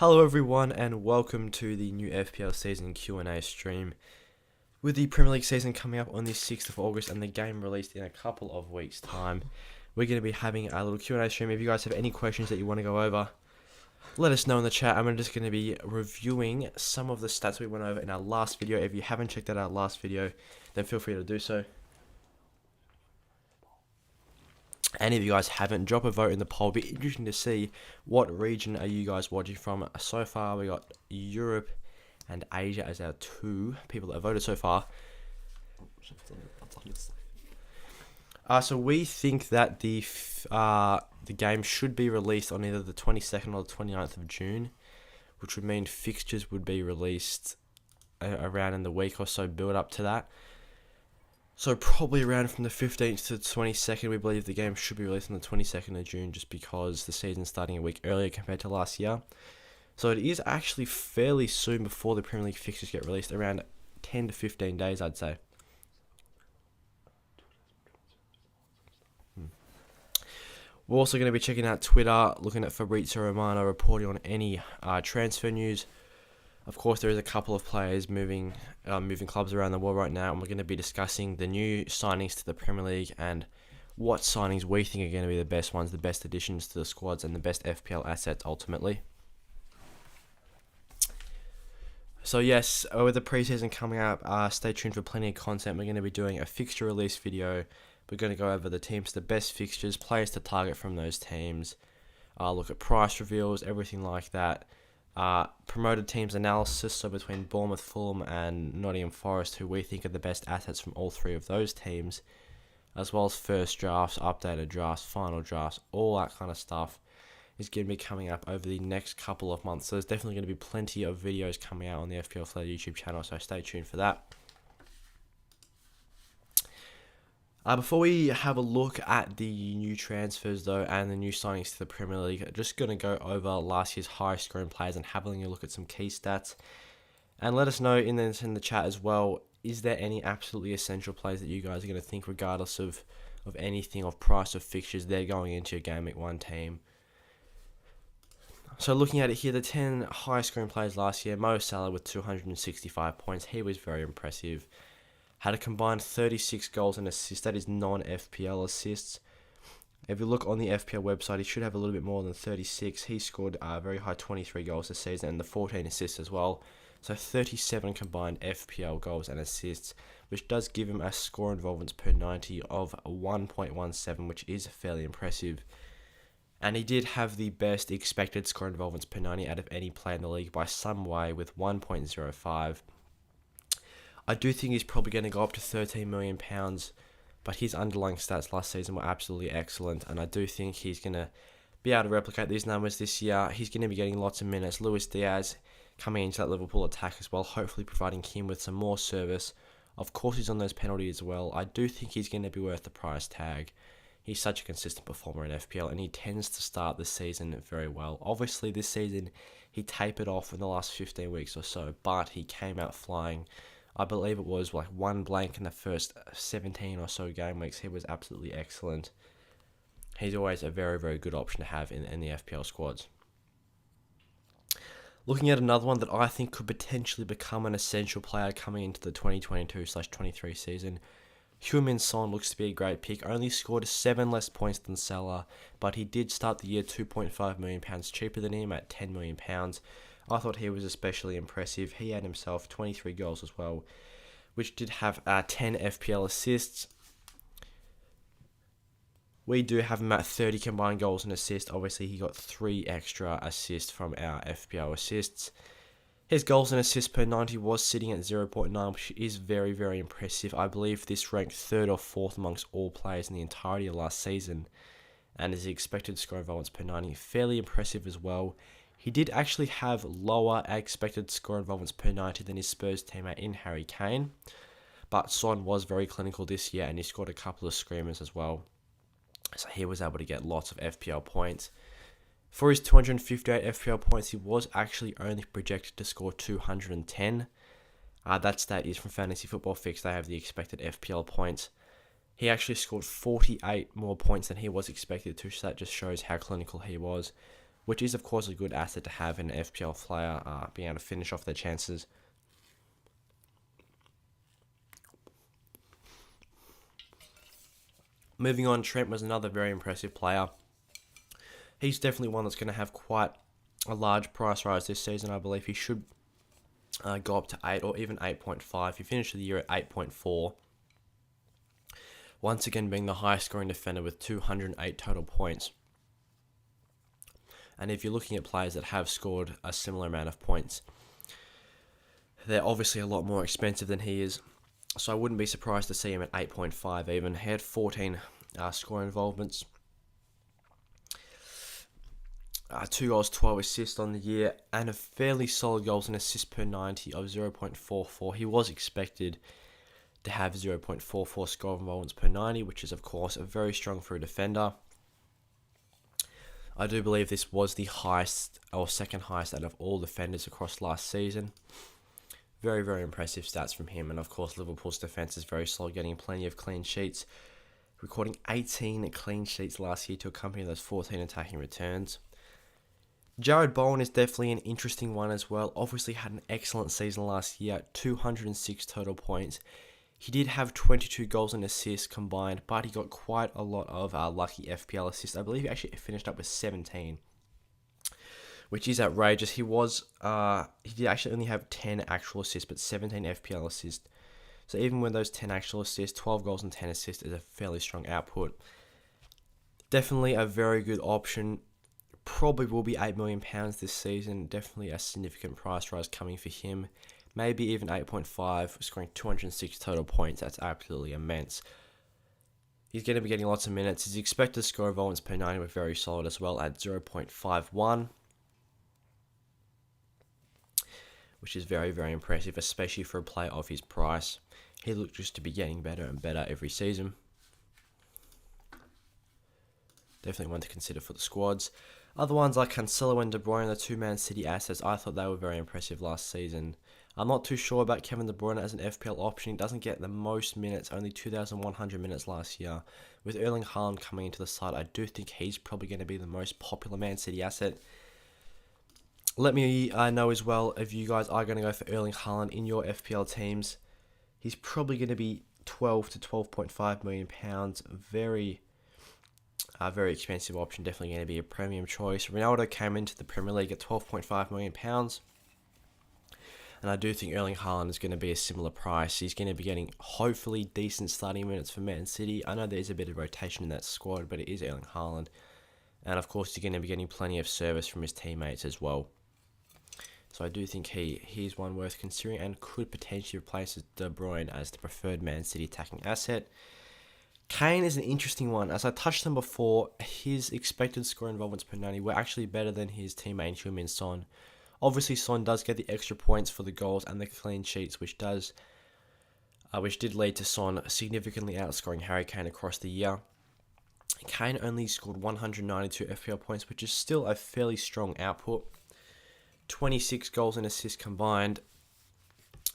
Hello everyone and welcome to the new FPL season Q&A stream. With the Premier League season coming up on the 6th of August and the game released in a couple of weeks time, we're going to be having a little Q&A stream. If you guys have any questions that you want to go over, let us know in the chat. I'm just going to be reviewing some of the stats we went over in our last video. If you haven't checked out our last video, then feel free to do so. And if you guys haven't, drop a vote in the poll. It'll be interesting to see what region are you guys watching from. So far, we got Europe and Asia as our two people that have voted so far. So we think that the game should be released on either the 22nd or the 29th of June, which would mean fixtures would be released around in the week or so build up to that. So probably around from the 15th to the 22nd, we believe the game should be released on the 22nd of June just because the season's starting a week earlier compared to last year. So it is actually fairly soon before the Premier League fixtures get released, around 10 to 15 days, I'd say. We're also going to be checking out Twitter, looking at Fabrizio Romano reporting on any transfer news. Of course, there is a couple of players moving clubs around the world right now, and we're going to be discussing the new signings to the Premier League and what signings we think are going to be the best ones, the best additions to the squads, and the best FPL assets ultimately. So yes, with the preseason coming up, stay tuned for plenty of content. We're going to be doing a fixture release video. We're going to go over the teams, the best fixtures, players to target from those teams, look at price reveals, everything like that. Promoted teams analysis, so between Bournemouth, Fulham and Nottingham Forest, who we think are the best assets from all three of those teams, as well as first drafts, updated drafts, final drafts, all that kind of stuff is going to be coming up over the next couple of months. So there's definitely going to be plenty of videos coming out on the FPL Flair YouTube channel, so stay tuned for that. Before we have a look at the new transfers though and the new signings to the Premier League, I'm just going to go over last year's highest scoring players and having a look at some key stats. And let us know in the chat as well, is there any absolutely essential players that you guys are going to think, regardless of anything, of price, of fixtures, they're going into your Game Week 1 team. So looking at it here, the 10 highest scoring players last year, Mo Salah with 265 points, he was very impressive. Had a combined 36 goals and assists. That is non-FPL assists. If you look on the FPL website, he should have a little bit more than 36. He scored a very high 23 goals this season and the 14 assists as well. So 37 combined FPL goals and assists, which does give him a score involvements per 90 of 1.17, which is fairly impressive. And he did have the best expected score involvements per 90 out of any player in the league by some way with 1.05. I do think he's probably going to go up to £13 million, but his underlying stats last season were absolutely excellent, and I do think he's going to be able to replicate these numbers this year. He's going to be getting lots of minutes. Luis Diaz coming into that Liverpool attack as well, hopefully providing him with some more service. Of course, he's on those penalties as well. I do think he's going to be worth the price tag. He's such a consistent performer in FPL, and he tends to start the season very well. Obviously, this season, he tapered off in the last 15 weeks or so, but he came out flying. I believe it was like one blank in the first 17 or so game weeks. He was absolutely excellent. He's always a very, very good option to have in the FPL squads. Looking at another one that I think could potentially become an essential player coming into the 2022/23 season, Heung-min Son looks to be a great pick. Only scored 7 less points than Salah, but he did start the year £2.5 million cheaper than him at £10 million. I thought he was especially impressive. He had himself 23 goals as well, which did have 10 FPL assists. We do have him at 30 combined goals and assists. Obviously, he got 3 extra assists from our FPL assists. His goals and assists per 90 was sitting at 0.9, which is very, very impressive. I believe this ranked 3rd or 4th amongst all players in the entirety of last season. And his expected score involvements per 90, fairly impressive as well. He did actually have lower expected score involvements per 90 than his Spurs teammate in Harry Kane. But Son was very clinical this year and he scored a couple of screamers as well. So he was able to get lots of FPL points. For his 258 FPL points, he was actually only projected to score 210. That stat is from Fantasy Football Fix. They have the expected FPL points. He actually scored 48 more points than he was expected to, so that just shows how clinical he was. which is, of course, a good asset to have in an FPL player, being able to finish off their chances. Moving on, Trent was another very impressive player. He's definitely one that's going to have quite a large price rise this season. I believe he should go up to 8 or even 8.5. He finished the year at 8.4. Once again being the highest scoring defender with 208 total points. And if you're looking at players that have scored a similar amount of points, they're obviously a lot more expensive than he is. So I wouldn't be surprised to see him at 8.5 even. He had 14 score involvements. 2 goals, 12 assists on the year, and a fairly solid goals and assists per 90 of 0.44. He was expected to have 0.44 score involvements per 90, which is, of course, very strong for a defender. I do believe this was the highest, or second highest, out of all defenders across last season. Very, very impressive stats from him. And, of course, Liverpool's defence is very solid, getting plenty of clean sheets, recording 18 clean sheets last year to accompany those 14 attacking returns. Jared Bowen is definitely an interesting one as well. Obviously had an excellent season last year, 206 total points. He did have 22 goals and assists combined, but he got quite a lot of lucky FPL assists. I believe he actually finished up with 17, which is outrageous. He did actually only have 10 actual assists, but 17 FPL assists. So even with those 10 actual assists, 12 goals and 10 assists is a fairly strong output. Definitely a very good option. Probably will be £8 million this season. Definitely a significant price rise coming for him. Maybe even 8.5, scoring 206 total points. That's absolutely immense. He's going to be getting lots of minutes. His expected score involvements per 90 were very solid as well at 0.51, which is very, very impressive, especially for a player of his price. He looks just to be getting better and better every season. Definitely one to consider for the squads. Other ones like Cancelo and De Bruyne, the two Man City assets, I thought they were very impressive last season. I'm not too sure about Kevin De Bruyne as an FPL option. He doesn't get the most minutes, only 2,100 minutes last year. With Erling Haaland coming into the side, I do think he's probably going to be the most popular Man City asset. Let me know as well if you guys are going to go for Erling Haaland in your FPL teams. He's probably going to be 12 to 12.5 million pounds. Very expensive option. Definitely going to be a premium choice. Ronaldo came into the Premier League at 12.5 million pounds. And I do think Erling Haaland is going to be a similar price. He's going to be getting, hopefully, decent starting minutes for Man City. I know there's a bit of rotation in that squad, but it is Erling Haaland. And, of course, he's going to be getting plenty of service from his teammates as well. So I do think he's one worth considering and could potentially replace De Bruyne as the preferred Man City attacking asset. Kane is an interesting one. As I touched on before, his expected score involvements per 90 were actually better than his teammate Heung-min Son. Obviously, Son does get the extra points for the goals and the clean sheets, which did lead to Son significantly outscoring Harry Kane across the year. Kane only scored 192 FPL points, which is still a fairly strong output. 26 goals and assists combined,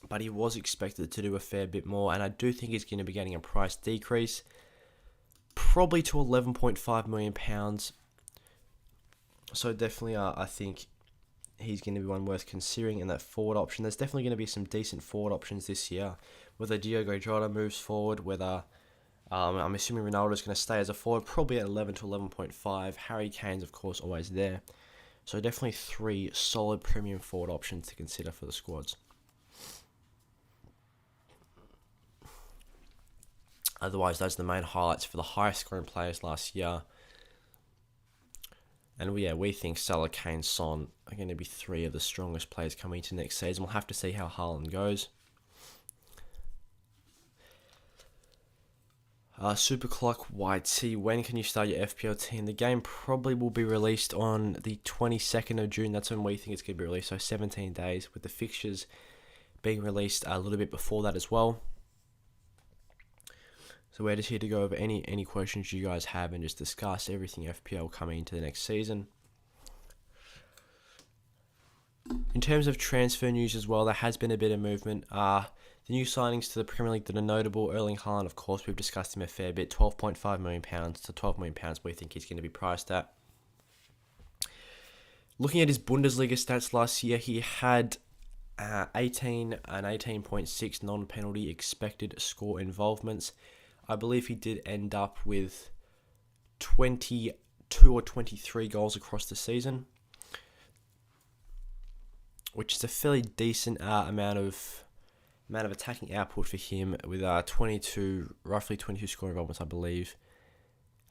but he was expected to do a fair bit more, and I do think he's going to be getting a price decrease, probably to £11.5 million. So definitely, I think he's going to be one worth considering in that forward option. There's definitely going to be some decent forward options this year. Whether Diogo Jota moves forward, whether I'm assuming Ronaldo is going to stay as a forward, probably at 11 to 11.5. Harry Kane's, of course, always there. So definitely 3 solid premium forward options to consider for the squads. Otherwise, those are the main highlights for the highest scoring players last year. And we think Salah, Kane, Son are going to be 3 of the strongest players coming into next season. We'll have to see how Haaland goes. Superclock YT, when can you start your FPL team? The game probably will be released on the 22nd of June. That's when we think it's going to be released, so 17 days, with the fixtures being released a little bit before that as well. So we're just here to go over any questions you guys have and just discuss everything FPL coming into the next season. In terms of transfer news as well, there has been a bit of movement. The new signings to the Premier League that are notable, Erling Haaland, of course, we've discussed him a fair bit, £12.5 million to £12 million we think he's going to be priced at. Looking at his Bundesliga stats last year, he had 18.6 non-penalty expected score involvements. I believe he did end up with 22 or 23 goals across the season, which is a fairly decent amount of attacking output for him, with roughly 22 score involvements, I believe.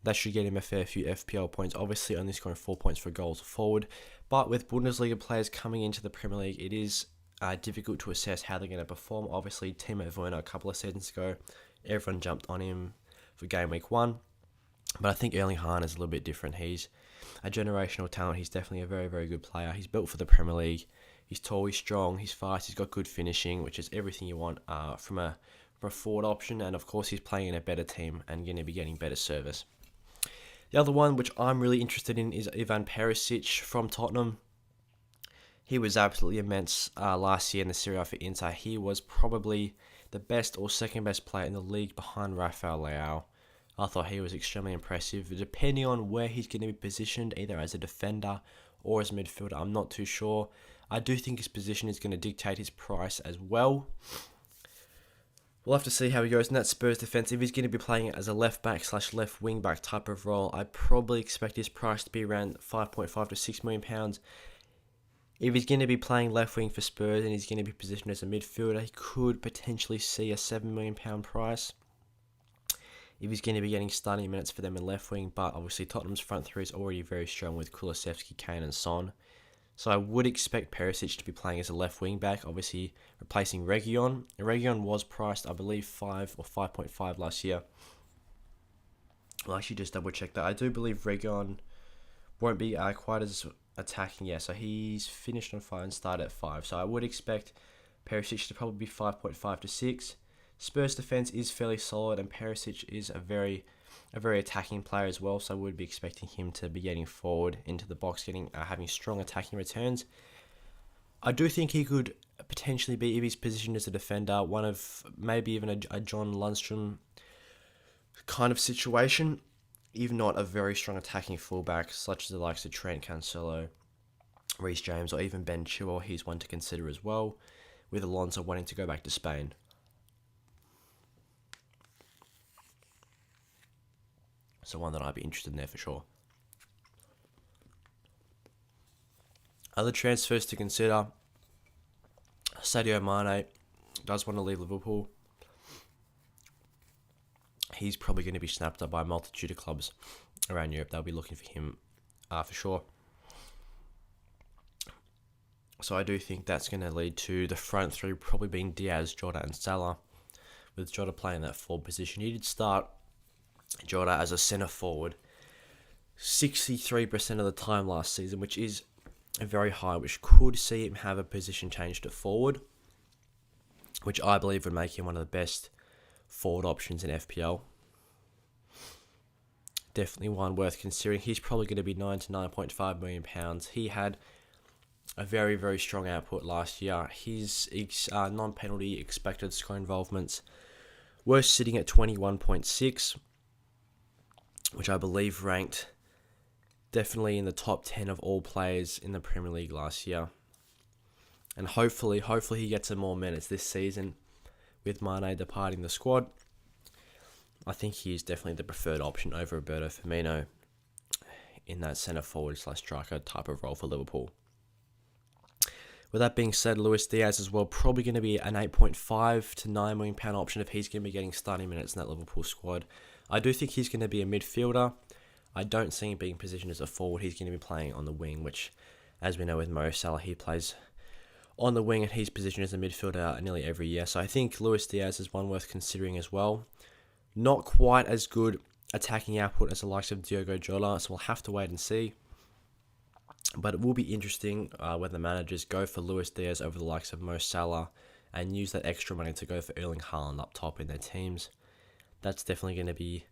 That should get him a fair few FPL points. Obviously, only scoring 4 points for goals forward. But with Bundesliga players coming into the Premier League, it is difficult to assess how they're going to perform. Obviously, Timo Werner a couple of seasons ago, everyone jumped on him for game week 1. But I think Erling Haaland is a little bit different. He's a generational talent. He's definitely a very, very good player. He's built for the Premier League. He's tall, he's strong, he's fast, he's got good finishing, which is everything you want from a forward option. And of course, he's playing in a better team and going to be getting better service. The other one, which I'm really interested in, is Ivan Perisic from Tottenham. He was absolutely immense last year in the Serie A for Inter. He was probably the best or second best player in the league behind Rafael Leao. I thought he was extremely impressive. Depending on where he's going to be positioned, either as a defender or as a midfielder, I'm not too sure. I do think his position is going to dictate his price as well. We'll have to see how he goes in that Spurs defence. If he's going to be playing as a left back / left wing back type of role, I probably expect his price to be around 5.5 to 6 million pounds. If he's going to be playing left wing for Spurs and he's going to be positioned as a midfielder, he could potentially see a 7 million pound price. If he's going to be getting starting minutes for them in left wing, but obviously Tottenham's front three is already very strong with Kulusevski, Kane and Son. So I would expect Perisic to be playing as a left wing back, obviously replacing Reguilon. Reguilon was priced, I believe, 5 or 5.5 last year. I'll actually just double check that. I do believe Reguilon won't be quite as attacking yet. So he's finished on 5 and started at 5. So I would expect Perisic to probably be 5.5 to 6. Spurs defense is fairly solid, and Perisic is a very attacking player as well, so I would be expecting him to be getting forward into the box, having strong attacking returns. I do think he could potentially be, if he's positioned as a defender, one of maybe even a John Lundstrom kind of situation, if not a very strong attacking fullback, such as the likes of Trent, Cancelo, Reece James, or even Ben Chilwell. He's one to consider as well, with Alonso wanting to go back to Spain. So one that I'd be interested in there for sure. Other transfers to consider. Sadio Mane does want to leave Liverpool. He's probably going to be snapped up by a multitude of clubs around Europe. They'll be looking for him for sure. So I do think that's going to lead to the front three probably being Diaz, Jota and Salah, with Jota playing that forward position. He did start Jota as a centre forward 63% of the time last season, which is very high, which could see him have a position change to forward, which I believe would make him one of the best forward options in FPL. Definitely one worth considering. He's probably going to be 9 to 9.5 million pounds. He had a very, very strong output last year. His non-penalty expected score involvements were sitting at 21.6, which I believe ranked definitely in the top 10 of all players in the Premier League last year. And hopefully he gets some more minutes this season with Mane departing the squad. I think he is definitely the preferred option over Roberto Firmino in that centre forward / striker type of role for Liverpool. With that being said, Luis Diaz as well, probably going to be an 8.5 to 9 million pound option if he's going to be getting starting minutes in that Liverpool squad. I do think he's going to be a midfielder. I don't see him being positioned as a forward. He's going to be playing on the wing, which, as we know with Mo Salah, he plays on the wing and he's positioned as a midfielder nearly every year. So I think Luis Diaz is one worth considering as well. Not quite as good attacking output as the likes of Diogo Jota, so we'll have to wait and see. But it will be interesting when the managers go for Luis Diaz over the likes of Mo Salah and use that extra money to go for Erling Haaland up top in their teams. That's definitely going to be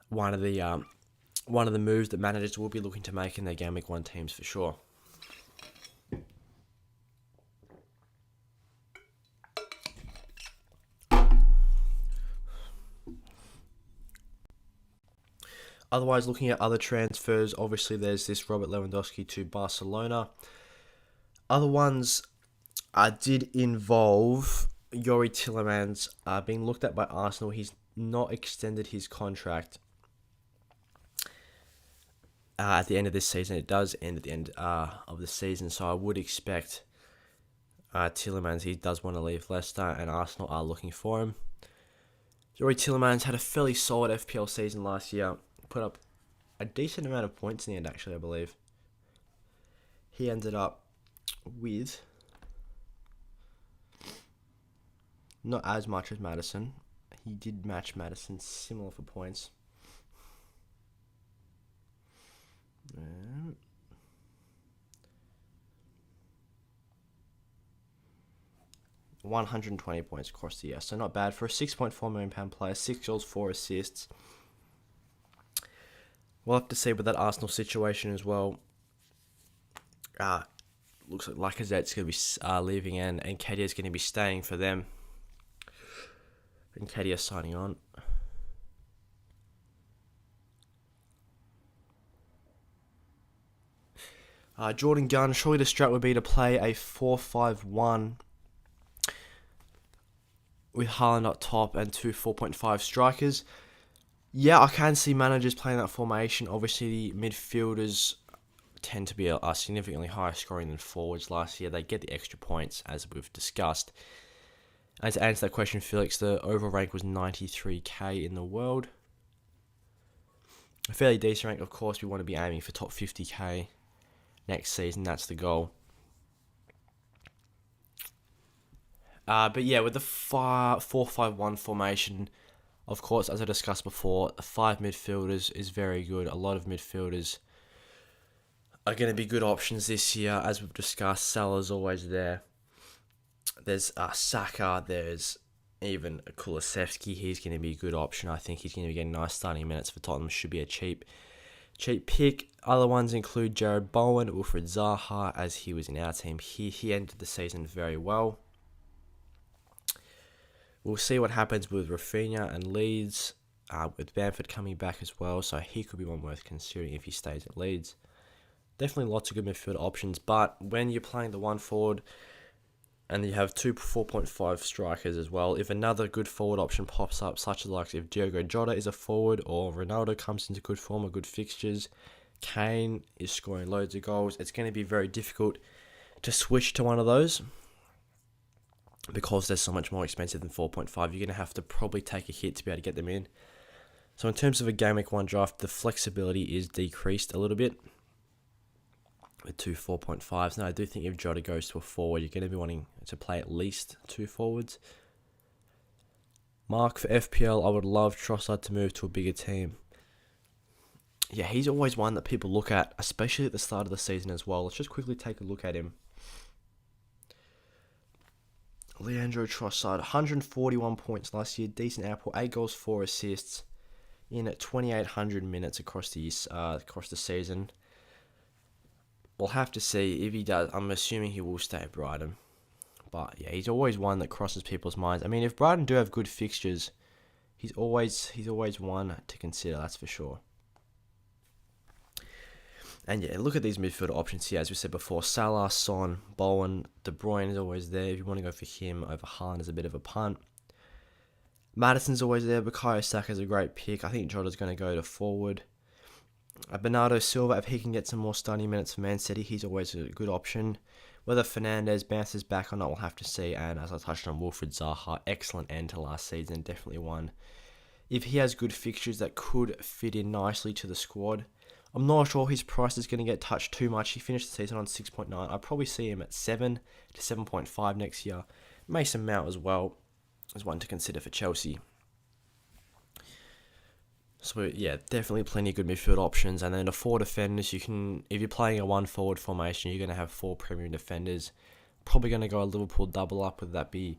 one of the moves that managers will be looking to make in their Game Week 1 teams for sure. Otherwise, looking at other transfers, obviously there's this Robert Lewandowski to Barcelona. Other ones did involve Yuri Tillemans being looked at by Arsenal. He's not extended his contract at the end of this season. It does end at the end of the season, so I would expect Tillemans, he does want to leave Leicester, and Arsenal are looking for him. Yuri Tillemans had a fairly solid FPL season last year. Put up a decent amount of points in the end, actually, I believe. He ended up with not as much as Maddison. He did match Maddison, similar for points. 120 points across the year, so not bad for a £6.4 million player. 6 goals, 4 assists. We'll have to see with that Arsenal situation as well. Looks like Lacazette's going to be leaving, and Nketiah's going to be staying for them. Nketiah signing on. Jordan Gunn, surely the strat would be to play a 4-5-1 with Haaland up top and 2 4.5 strikers. Yeah, I can see managers playing that formation. Obviously, the midfielders tend to be significantly higher scoring than forwards last year. They get the extra points, as we've discussed. And to answer that question, Felix, the overall rank was 93k in the world. A fairly decent rank, of course. We want to be aiming for top 50k next season. That's the goal. But yeah, with the 4-5-1 formation, of course, as I discussed before, 5 midfielders is very good. A lot of midfielders are going to be good options this year. As we've discussed, Salah's always there. There's Saka, there's even Kulusevski. He's going to be a good option. I think he's going to be getting nice starting minutes for Tottenham. Should be a cheap pick. Other ones include Jared Bowen, Wilfried Zaha, as he was in our team. He ended the season very well. We'll see what happens with Rafinha and Leeds, with Bamford coming back as well, so he could be one worth considering if he stays at Leeds. Definitely lots of good midfield options, but when you're playing the one forward and you have 2 4.5 strikers as well, if another good forward option pops up, such as like if Diogo Jota is a forward or Ronaldo comes into good form or good fixtures, Kane is scoring loads of goals, it's going to be very difficult to switch to one of those, because they're so much more expensive than 4.5, you're going to have to probably take a hit to be able to get them in. So in terms of a Game Week 1 draft, the flexibility is decreased a little bit with 2 4.5s. Now, I do think if Jota goes to a forward, you're going to be wanting to play at least 2 forwards. Mark, for FPL, I would love Trossard to move to a bigger team. Yeah, he's always one that people look at, especially at the start of the season as well. Let's just quickly take a look at him. Leandro Trossard, 141 points last year, decent output, 8 goals, 4 assists in 2,800 minutes across the season. We'll have to see if he does. I'm assuming he will stay at Brighton. But yeah, he's always one that crosses people's minds. I mean, if Brighton do have good fixtures, he's always one to consider, that's for sure. And yeah, look at these midfield options here. As we said before, Salah, Son, Bowen, De Bruyne is always there. If you want to go for him over Haaland, is a bit of a punt. Maddison's always there. Bukayo Saka's a great pick. I think Jota's going to go to forward. Bernardo Silva, if he can get some more starting minutes for Man City, he's always a good option. Whether Fernandes bounces back or not, we'll have to see. And as I touched on, Wilfried Zaha, excellent end to last season. Definitely one. If he has good fixtures that could fit in nicely to the squad. I'm not sure his price is going to get touched too much. He finished the season on 6.9. I'd probably see him at 7 to 7.5 next year. Mason Mount as well is one to consider for Chelsea. So yeah, definitely plenty of good midfield options. And then the 4 defenders, you can, if you're playing a 1 forward formation, you're going to have 4 premium defenders. Probably going to go a Liverpool double up, whether that be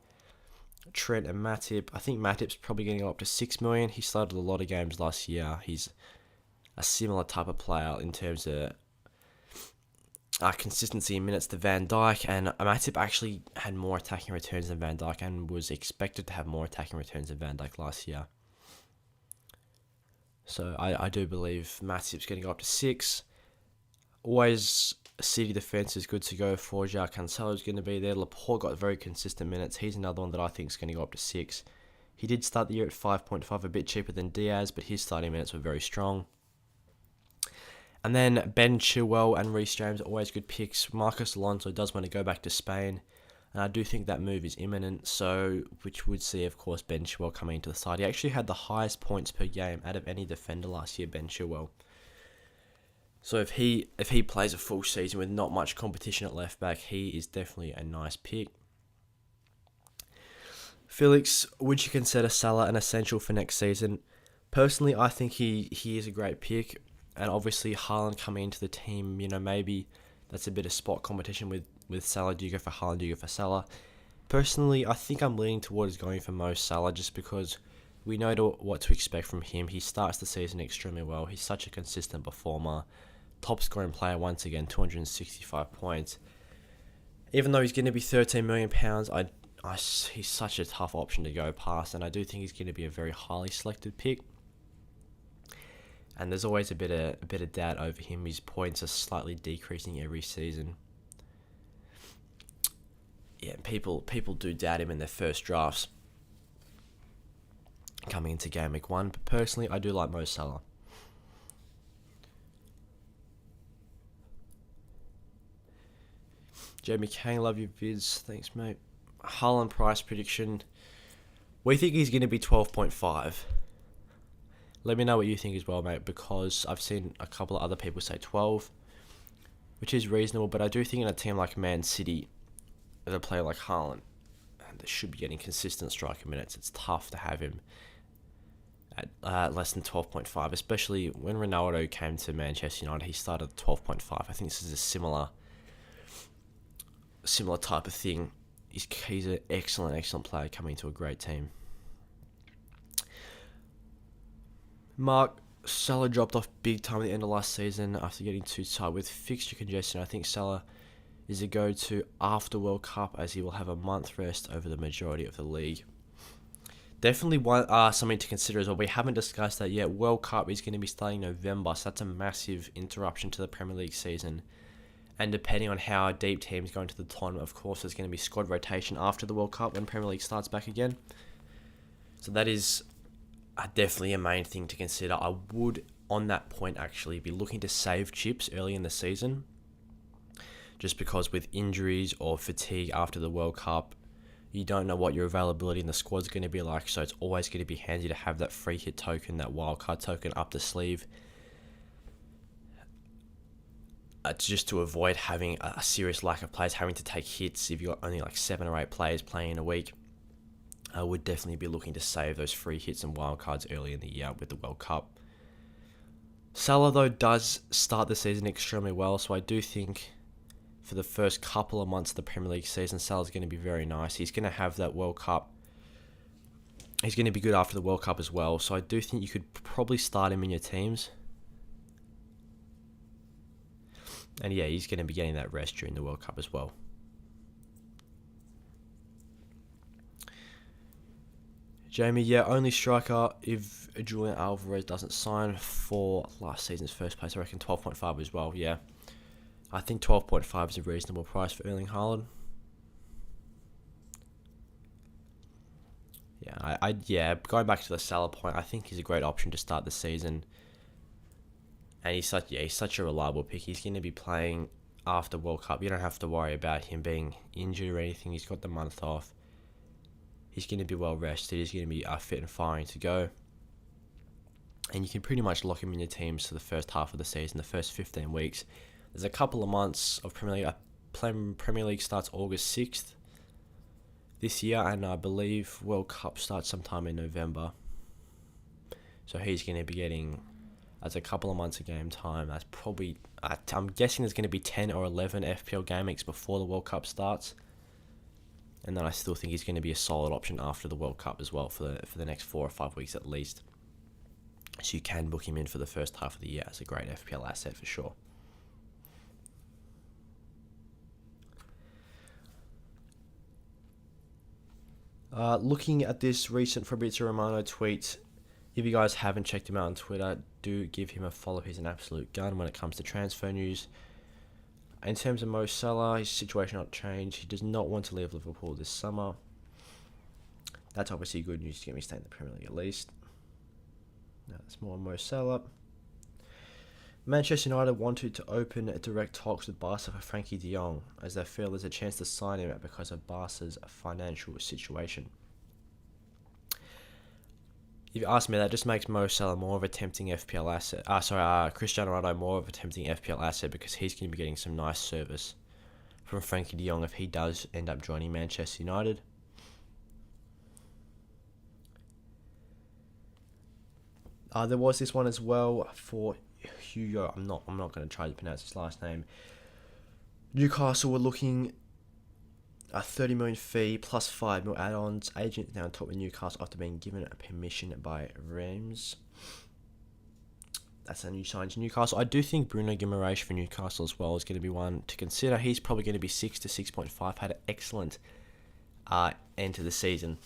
Trent and Matip. I think Matip's probably going to go up to 6 million. He started a lot of games last year. He's a similar type of player in terms of consistency in minutes to Van Dijk, and Matip actually had more attacking returns than Van Dijk and was expected to have more attacking returns than Van Dijk last year. So I do believe Matip's going to go up to 6. Always City defence is good to go for. João Cancelo's going to be there. Laporte got very consistent minutes. He's another one that I think is going to go up to 6. He did start the year at 5.5, a bit cheaper than Diaz, but his starting minutes were very strong. And then Ben Chilwell and Reece James are always good picks. Marcos Alonso does want to go back to Spain, and I do think that move is imminent, so which would see, of course, Ben Chilwell coming into the side. He actually had the highest points per game out of any defender last year, Ben Chilwell. So if he plays a full season with not much competition at left back, he is definitely a nice pick. Felix, would you consider Salah an essential for next season? Personally, I think he is a great pick, and obviously Haaland coming into the team, maybe that's a bit of spot competition with Salah. Do you go for Haaland? Do you go for Salah? Personally, I think I'm leaning towards going for Mo Salah just because we know what to expect from him. He starts the season extremely well. He's such a consistent performer. Top scoring player once again, 265 points. Even though he's going to be £13 million, he's such a tough option to go past, and I do think he's going to be a very highly selected pick. And there's always a bit of doubt over him. His points are slightly decreasing every season. Yeah, people do doubt him in their first drafts coming into game week 1. But personally, I do like Mo Salah. Jamie Kane, love your vids. Thanks, mate. Haaland price prediction. We think he's going to be 12.5. Let me know what you think as well, mate, because I've seen a couple of other people say 12, which is reasonable, but I do think in a team like Man City, with a player like Haaland, and they should be getting consistent striker minutes, it's tough to have him at less than 12.5, especially when Ronaldo came to Manchester United, he started at 12.5. I think this is a similar type of thing. He's an excellent player coming to a great team. Mark, Salah dropped off big time at the end of last season after getting too tight with fixture congestion. I think Salah is a go-to after World Cup as he will have a month rest over the majority of the league. Definitely something to consider as well. We haven't discussed that yet. World Cup is going to be starting November, so that's a massive interruption to the Premier League season. And depending on how deep teams go into the tournament, of course, there's going to be squad rotation after the World Cup when Premier League starts back again. So that is definitely a main thing to consider. I would, on that point, actually be looking to save chips early in the season, just because with injuries or fatigue after the World Cup, you don't know what your availability in the squad is going to be like, so it's always going to be handy to have that free hit token, that wildcard token up the sleeve, just to avoid having a serious lack of players having to take hits. If you've got only like 7 or 8 players playing in a week, I would definitely be looking to save those free hits and wildcards early in the year with the World Cup. Salah, though, does start the season extremely well, so I do think for the first couple of months of the Premier League season, Salah's going to be very nice. He's going to have that World Cup. He's going to be good after the World Cup as well, so I do think you could probably start him in your teams. And yeah, he's going to be getting that rest during the World Cup as well. Jamie, yeah, only striker if Julian Alvarez doesn't sign for last season's first place. I reckon 12.5 as well, yeah. I think 12.5 is a reasonable price for Erling Haaland. Yeah, going back to the Salah point, I think he's a great option to start the season. And he's such a reliable pick. He's going to be playing after World Cup. You don't have to worry about him being injured or anything. He's got the month off. He's going to be well rested. He's going to be fit and firing to go. And you can pretty much lock him in your teams for the first half of the season, the first 15 weeks. There's a couple of months of Premier League. Premier League starts August 6th this year, and I believe World Cup starts sometime in November. So he's going to be getting, as a couple of months of game time. That's probably, I'm guessing there's going to be 10 or 11 FPL game weeks before the World Cup starts. And then I still think he's going to be a solid option after the World Cup as well for the next 4 or 5 weeks at least. So you can book him in for the first half of the year as a great FPL asset for sure. Looking at this recent Fabrizio Romano tweet, If you guys haven't checked him out on Twitter, do give him a follow. He's an absolute gun when it comes to transfer news. In terms of Mo Salah, his situation not changed. He does not want to leave Liverpool this summer. That's obviously good news to get me staying in the Premier League at least. Now that's more on Mo Salah. Manchester United wanted to open direct talks with Barca for Frankie de Jong, as they feel there's a chance to sign him because of Barca's financial situation. If you ask me, that just makes Mo Salah more of a tempting FPL asset. Cristiano Ronaldo more of a tempting FPL asset because he's going to be getting some nice service from Frankie de Jong if he does end up joining Manchester United. There was this one as well for Hugo. I'm not going to try to pronounce his last name. Newcastle were looking a 30 million fee plus 5 mil add-ons. Agent now on top with Newcastle after being given a permission by Reims. That's a new sign to Newcastle. I do think Bruno Guimaraes for Newcastle as well is going to be one to consider. He's probably going to be 6 to 6.5. Had an excellent end to the season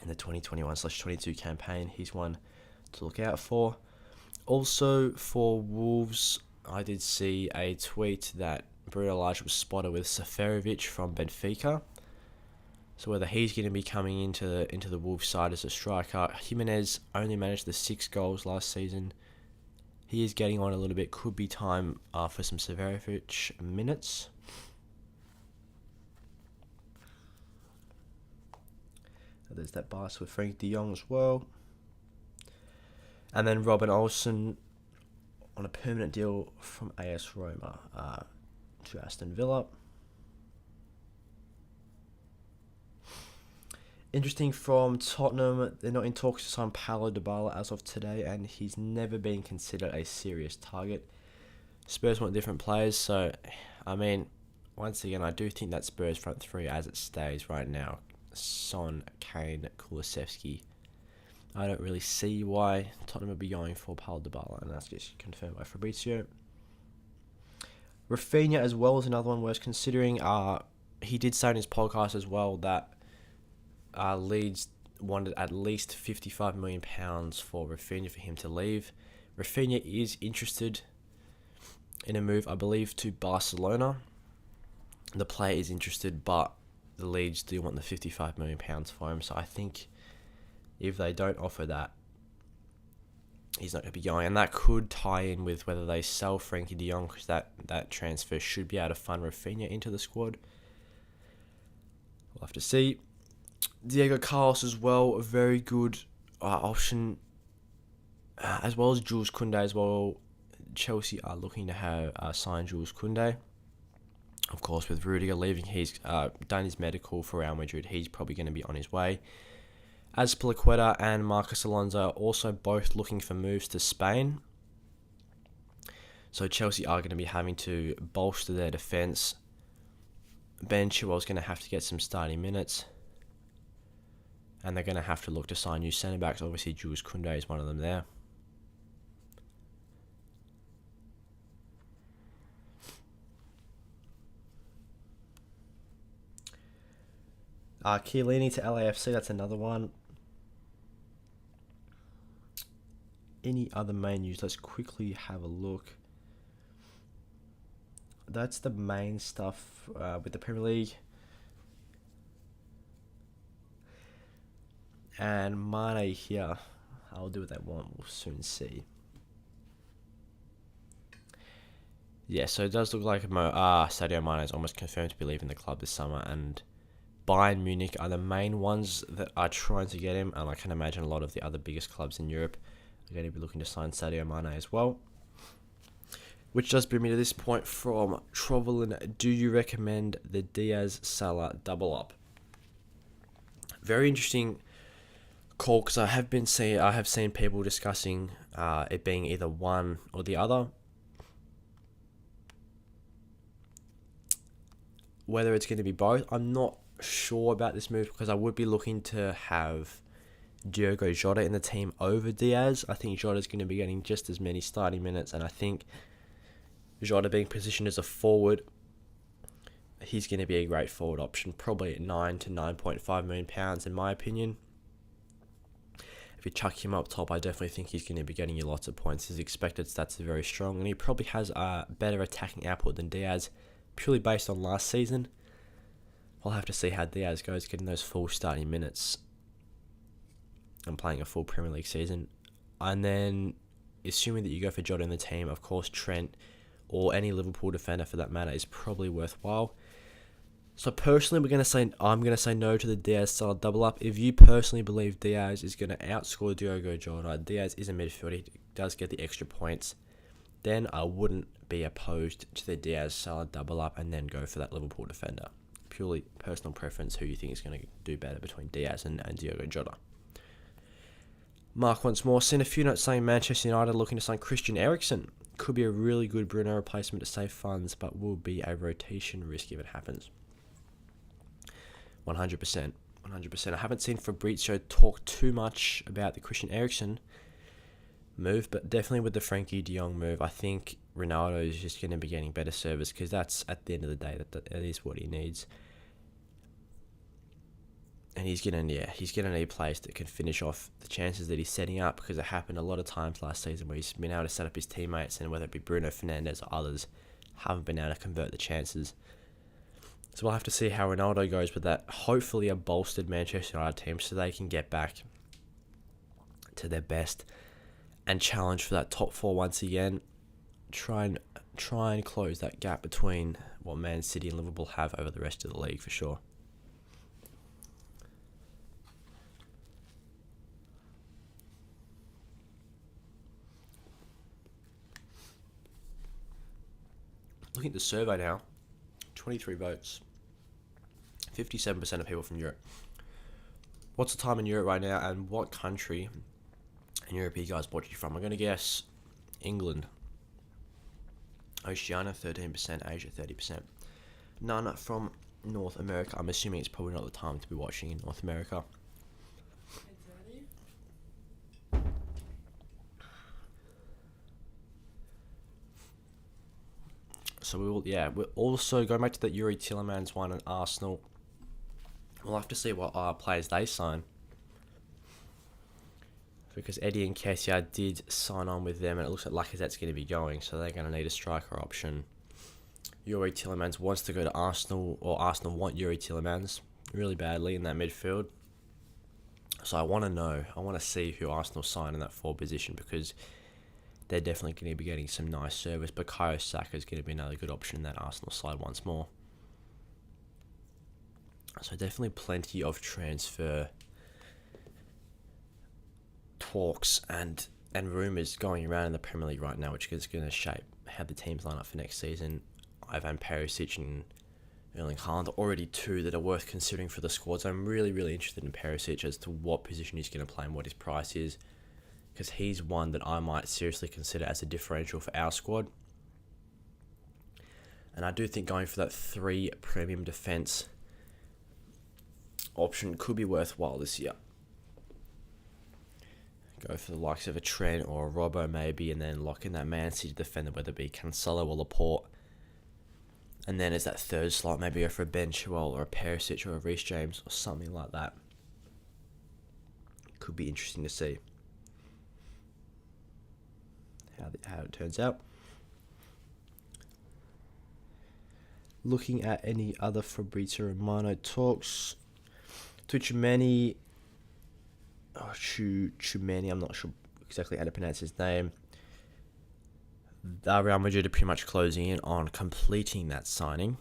in the 2021/22 campaign. He's one to look out for. Also for Wolves, I did see a tweet that Bruno Lage was spotted with Seferovic from Benfica. So whether he's going to be coming into the Wolves side as a striker. Jimenez only managed the 6 goals last season. He is getting on a little bit. Could be time for some Seferovic minutes. There's that Barca with Frank de Jong as well. And then Robin Olsen on a permanent deal from AS Roma to Aston Villa. Interesting from Tottenham, they're not in talks to sign Paulo Dybala as of today, and he's never been considered a serious target. Spurs want different players, so, I mean, once again, I do think that Spurs front three as it stays right now, Son, Kane, Kulusevski, I don't really see why Tottenham would be going for Paulo Dybala, and that's just confirmed by Fabrizio. Rafinha as well is another one worth considering. He did say in his podcast as well that Leeds wanted at least £55 million for Rafinha for him to leave. Rafinha is interested in a move, I believe, to Barcelona. The player is interested, but the Leeds do want the £55 million for him, so I think if they don't offer that, he's not going to be going. And that could tie in with whether they sell Frankie de Jong, because that transfer should be able to fund Rafinha into the squad. We'll have to see. Diego Carlos as well, a very good option, as well as Jules Koundé as well. Chelsea are looking to have sign Jules Koundé. Of course, with Rudiger leaving, he's done his medical for Real Madrid. He's probably going to be on his way. Azpilicueta and Marcos Alonso are also both looking for moves to Spain. So Chelsea are going to be having to bolster their defence. Ben Chilwell's going to have to get some starting minutes. And they're going to have to look to sign new centre-backs. Obviously, Jules Koundé is one of them there. Chiellini to LAFC, that's another one. Any other main news? Let's quickly have a look. That's the main stuff with the Premier League. And Mane here, I'll do what they want, we'll soon see. Yeah, so it does look like Sadio Mane is almost confirmed to be leaving the club this summer, and Bayern Munich are the main ones that are trying to get him, and I can imagine a lot of the other biggest clubs in Europe are going to be looking to sign Sadio Mane as well. Which does bring me to this point from Trovelin. Do you recommend the Diaz-Salah double up? Very interesting call, because I have seen people discussing it being either one or the other. Whether it's going to be both, I'm not sure about this move, because I would be looking to have Diogo Jota in the team over Diaz. I think Jota's going to be getting just as many starting minutes, and I think Jota being positioned as a forward, he's going to be a great forward option, probably at £9 to £9.5 million in my opinion. If if you chuck him up top, I definitely think he's going to be getting you lots of points. His expected stats are very strong, and he probably has a better attacking output than Diaz, purely based on last season. We'll have to see how Diaz goes, getting those full starting minutes and playing a full Premier League season. And then, assuming that you go for Jota in the team, of course, Trent or any Liverpool defender for that matter is probably worthwhile. So personally, I'm going to say no to the Diaz style double up. If you personally believe Diaz is going to outscore Diogo Jota, Diaz is a midfielder, he does get the extra points, then I wouldn't be opposed to the Diaz style double up and then go for that Liverpool defender. Purely personal preference, who you think is going to do better between Diaz and Diogo Jota. Mark once more, seen a few notes saying Manchester United looking to sign Christian Eriksen. Could be a really good Bruno replacement to save funds, but will be a rotation risk if it happens. 100%. I haven't seen Fabrizio talk too much about the Christian Eriksen move, but definitely with the Frankie de Jong move, I think Ronaldo is just going to be getting better service, because that's, at the end of the day, that is what he needs. And he's going to need players that can finish off the chances that he's setting up, because it happened a lot of times last season where he's been able to set up his teammates, and whether it be Bruno Fernandes or others, haven't been able to convert the chances. So we'll have to see how Ronaldo goes with that. Hopefully a bolstered Manchester United team so they can get back to their best and challenge for that top four once again. Try and close that gap between what Man City and Liverpool have over the rest of the league for sure. Looking at the survey now, 23 votes, 57% of people from Europe. What's the time in Europe right now, and what country in Europe are you guys watching from? I'm going to guess England. Oceania, 13%, Asia, 30%. None from North America. I'm assuming it's probably not the time to be watching in North America. So we're also going back to that Yuri Tielemans one and Arsenal. We'll have to see what players they sign, because Eddie and Nketiah did sign on with them, and it looks like Lacazette's going to be going, so they're going to need a striker option. Yuri Tielemans wants to go to Arsenal, or Arsenal want Yuri Tielemans really badly in that midfield. So I want to see who Arsenal sign in that forward position, because they're definitely going to be getting some nice service. But Bukayo Saka is going to be another good option in that Arsenal side once more. So definitely plenty of transfer talks and rumours going around in the Premier League right now, which is going to shape how the teams line up for next season. Ivan Perisic and Erling Haaland are already two that are worth considering for the squad. So I'm really, really interested in Perisic as to what position he's going to play and what his price is, because he's one that I might seriously consider as a differential for our squad. And I do think going for that 3 premium defence option could be worthwhile this year. Go for the likes of a Trent or a Robbo maybe, and then lock in that Man City defender, whether it be Cancelo or Laporte. And then as that third slot, maybe go for a Ben Chilwell or a Perisic or a Reece James or something like that. Could be interesting to see how it turns out. Looking at any other Fabrizio Romano talks, Tchouameni, I'm not sure exactly how to pronounce his name. Real Madrid are pretty much closing in on completing that signing,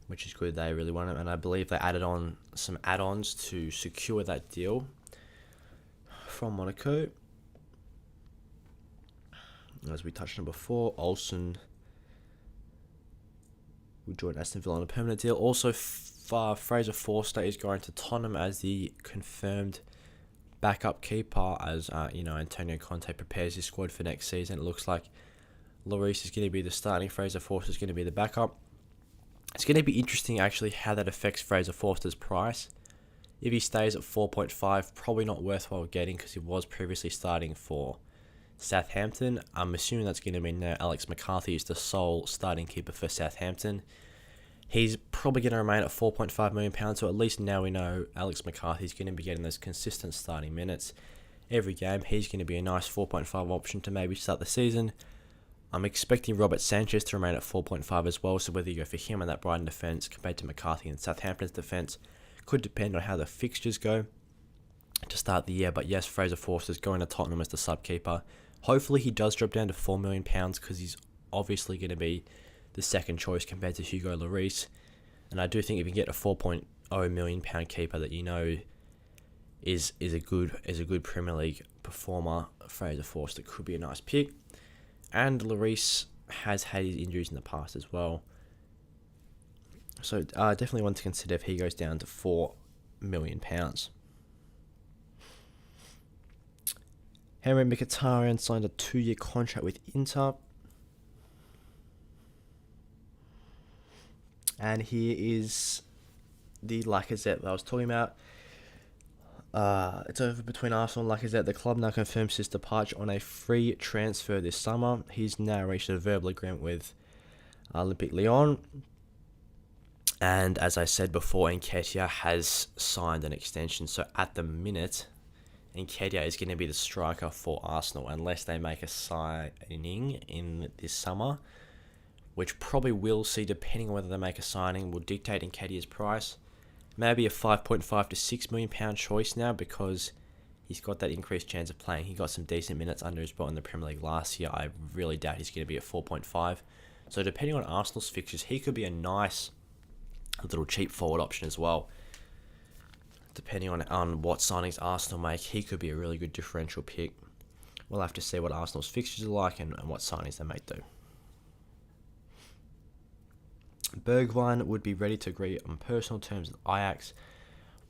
which is good. They really want it, and I believe they added on some add-ons to secure that deal from Monaco. As we touched on before, Olsen will join Aston Villa on a permanent deal. Also, Fraser Forster is going to Tottenham as the confirmed backup keeper as Antonio Conte prepares his squad for next season. It looks like Lloris is going to be the starting, Fraser Forster is going to be the backup. It's going to be interesting actually how that affects Fraser Forster's price. If he stays at 4.5, probably not worthwhile getting, because he was previously starting for Southampton. I'm assuming that's going to mean now Alex McCarthy is the sole starting keeper for Southampton. He's probably going to remain at £4.5 million, so at least now we know Alex McCarthy's going to be getting those consistent starting minutes every game. He's going to be a nice 4.5 option to maybe start the season. I'm expecting Robert Sanchez to remain at 4.5 as well, so whether you go for him and that Brighton defence compared to McCarthy and Southampton's defence could depend on how the fixtures go to start the year. But yes, Fraser Forster's going to Tottenham as the sub-keeper. Hopefully he does drop down to £4 million because he's obviously going to be the second choice compared to Hugo Lloris. And I do think if you can get a £4.0 million keeper that you know is a good Premier League performer, Fraser Forster could be a nice pick. And Lloris has had his injuries in the past as well. So definitely one to consider if he goes down to £4 million. Henry Mkhitaryan signed a 2-year contract with Inter. And here is the Lacazette that I was talking about. It's over between Arsenal and Lacazette. The club now confirms his departure on a free transfer this summer. He's now reached a verbal agreement with Olympique Lyon. And as I said before, Nketiah has signed an extension. So at the minute, Nketiah is going to be the striker for Arsenal unless they make a signing in this summer, which probably we'll see depending on whether they make a signing, will dictate Nketiah's price. Maybe a £5.5 to £6 million choice now because he's got that increased chance of playing. He got some decent minutes under his belt in the Premier League last year. I really doubt he's going to be at 4.5. So depending on Arsenal's fixtures, he could be a nice little cheap forward option as well. Depending on what signings Arsenal make, he could be a really good differential pick. We'll have to see what Arsenal's fixtures are like and what signings they may do. Bergwijn would be ready to agree on personal terms with Ajax.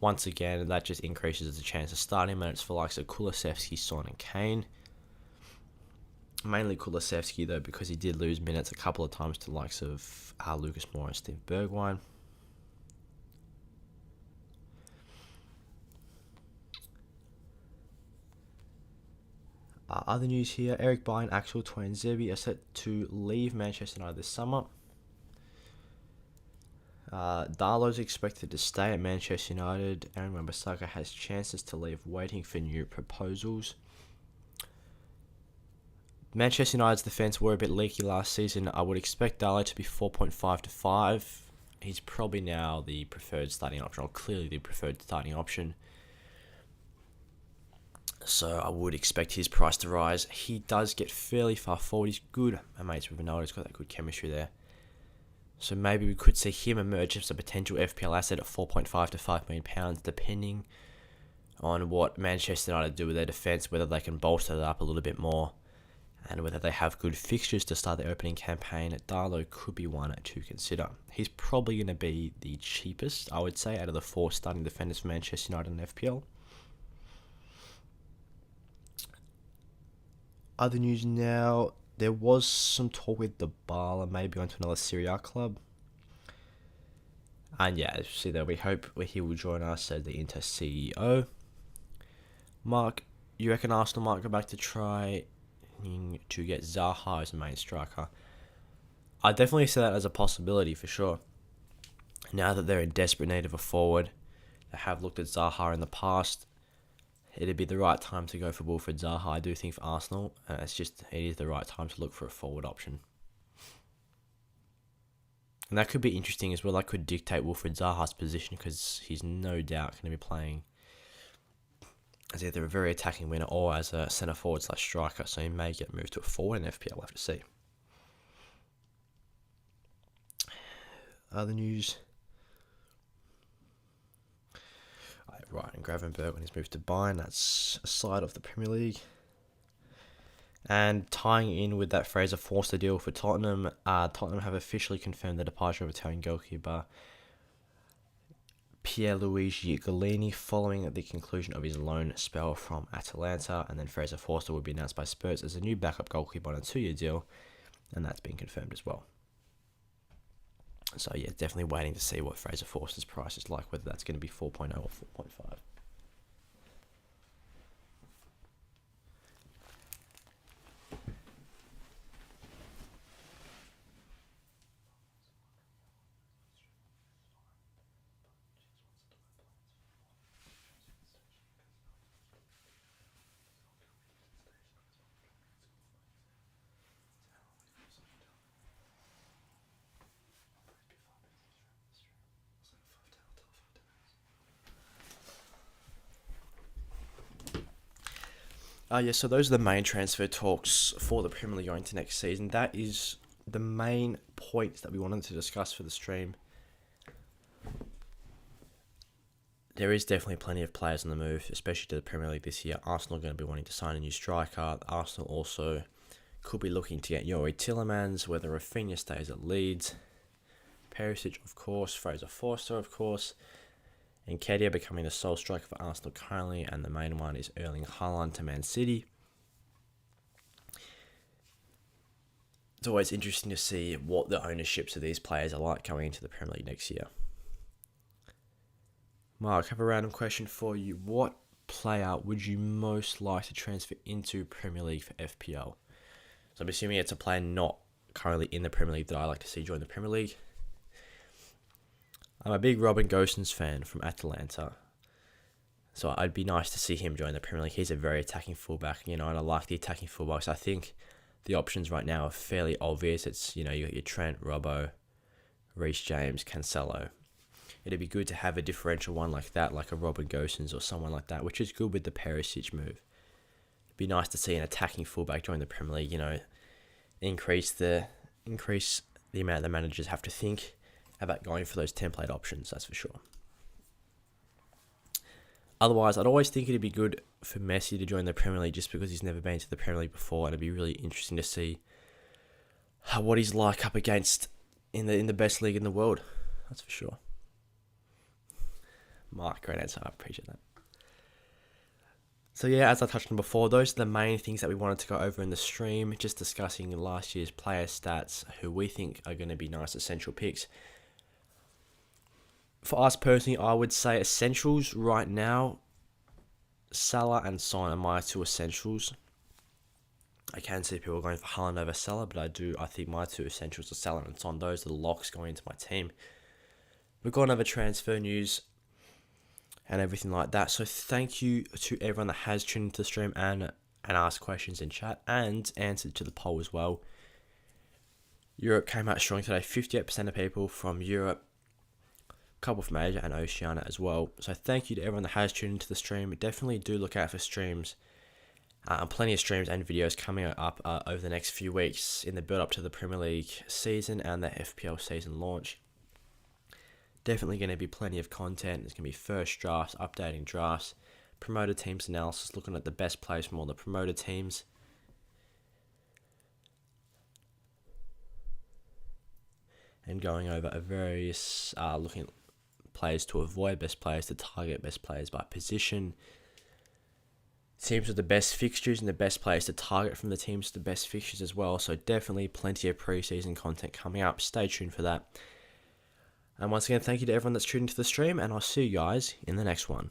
Once again, that just increases the chance of starting minutes for likes of Kulusevski, Son and Kane. Mainly Kulusevski though, because he did lose minutes a couple of times to the likes of Lucas Moura and Steve Bergwijn. Other news here, Eric Bailly and Axel Tuanzebe are set to leave Manchester United this summer. Darlow's expected to stay at Manchester United. Aaron Wan-Bissaka has chances to leave, waiting for new proposals. Manchester United's defence were a bit leaky last season. I would expect Darlow to be 4.5 to 5. He's probably now the preferred starting option, or clearly the preferred starting option. So I would expect his price to rise. He does get fairly far forward. He's good. My mates with Ronaldo. He's got that good chemistry there. So maybe we could see him emerge as a potential FPL asset at 4.5 to £5 million, depending on what Manchester United do with their defence, whether they can bolster it up a little bit more, and whether they have good fixtures to start their opening campaign. Darlow could be one to consider. He's probably going to be the cheapest, I would say, out of the 4 starting defenders for Manchester United in FPL. Other news now, there was some talk with Dybala maybe going to another Serie A club. And yeah, see there, we hope he will join us, said the Inter CEO. Mark, you reckon Arsenal might go back to try to get Zaha as a main striker? I definitely see that as a possibility for sure. Now that they're in desperate need of a forward, they have looked at Zaha in the past. It'd be the right time to go for Wilfried Zaha, I do think, for Arsenal. It is the right time to look for a forward option. And that could be interesting as well. That could dictate Wilfried Zaha's position because he's no doubt going to be playing as either a very attacking winner or as a centre forward / striker. So he may get moved to a forward in FPL. We'll have to see. Other news. Ryan Gravenberg when he's moved to Bayern. That's a side of the Premier League. And tying in with that Fraser Forster deal for Tottenham, Tottenham have officially confirmed the departure of Italian goalkeeper Pierluigi Golini following the conclusion of his loan spell from Atalanta. And then Fraser Forster will be announced by Spurs as a new backup goalkeeper on a 2-year deal, and that's been confirmed as well. So yeah, definitely waiting to see what Fraser Forster's price is like, whether that's going to be 4.0 or 4.5. Yeah, so those are the main transfer talks for the Premier League going to next season. That is the main points that we wanted to discuss for the stream. There is definitely plenty of players on the move, especially to the Premier League this year. Arsenal are going to be wanting to sign a new striker. Arsenal also could be looking to get Youri Tielemans, whether Rafinha stays at Leeds. Perisic, of course. Fraser Forster, of course. And Kedia becoming the sole striker for Arsenal currently. And the main one is Erling Haaland to Man City. It's always interesting to see what the ownerships of these players are like going into the Premier League next year. Mark, I have a random question for you. What player would you most like to transfer into Premier League for FPL? So I'm assuming it's a player not currently in the Premier League that I like to see join the Premier League. I'm a big Robin Gosens fan from Atalanta. So It'd be nice to see him join the Premier League. He's a very attacking fullback, and I like the attacking fullbacks. I think the options right now are fairly obvious. It's, you got your Trent, Robbo, Reece James, Cancelo. It'd be good to have a differential one like that, like a Robin Gosens or someone like that, which is good with the Perisic move. It'd be nice to see an attacking fullback join the Premier League, increase the amount the managers have to think about going for those template options, that's for sure. Otherwise, I'd always think it'd be good for Messi to join the Premier League just because he's never been to the Premier League before, and it'd be really interesting to see what he's like up against in the best league in the world, that's for sure. Mark, great answer. I appreciate that. So yeah, as I touched on before, those are the main things that we wanted to go over in the stream, just discussing last year's player stats, who we think are going to be nice essential picks. For us personally, I would say essentials right now, Salah and Son are my two essentials. I can see people going for Haaland over Salah, but I think my two essentials are Salah and Son. Those are the locks going into my team. We've gone over transfer news and everything like that. So thank you to everyone that has tuned into the stream and asked questions in chat and answered to the poll as well. Europe came out strong today. 58% of people from Europe, a couple from Asia and Oceania as well. So thank you to everyone that has tuned into the stream. Definitely do look out for streams. Plenty of streams and videos coming up over the next few weeks in the build up to the Premier League season and the FPL season launch. Definitely going to be plenty of content. There's going to be first drafts, updating drafts, promoted teams analysis, looking at the best players from all the promoted teams. And going over various, looking at players to avoid, best players to target, best players by position. Teams with the best fixtures and the best players to target from the teams with the best fixtures as well. So definitely plenty of pre-season content coming up. Stay tuned for that. And once again, thank you to everyone that's tuned into the stream, and I'll see you guys in the next one.